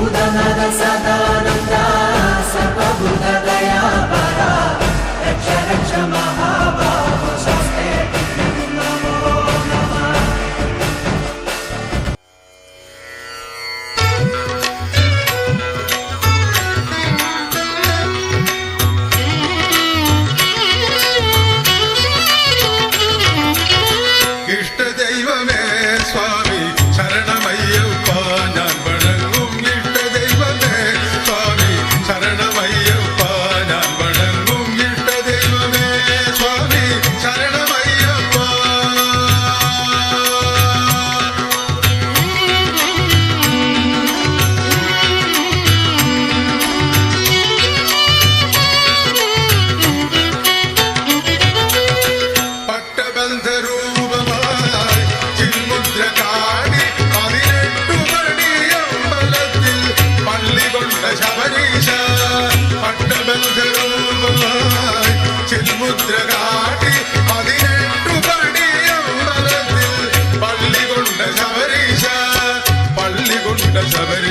ಭೂತನದ ಸದಾನಂದ ಸರ್ವಭೂತ ದಯಾಪರ ರಕ್ಷ ರಕ್ಷ ಮಹಾಬಾಹೋ ಶಸ್ತೆ ನಮೋ ನಮಃ. ഇഷ്ടദൈവമേ സ്വാമി ശരണമയ്യപ്പ ഞാൻ വണങ്ങും. ഇഷ്ടദൈവമേ സ്വാമി ശരണമയ്യപ്പ ഞാൻ വണങ്ങും. ഇഷ്ടദൈവമേ സ്വാമി ശരണമയ്യപ്പ. പട്ടബന്ധരൂപമായി ചിന്മുദ്ര കാടി 18 പടിയമ്പലത്തിൽ പള്ളി കൊണ്ട ശബരീശ. പട്ടബന്ധരൂപമായി ചിന്മുദ്ര കാടി 18 പടിയമ്പലത്തിൽ പള്ളി കൊണ്ട ശബരീശ. പള്ളി കൊണ്ട ശബരീശ.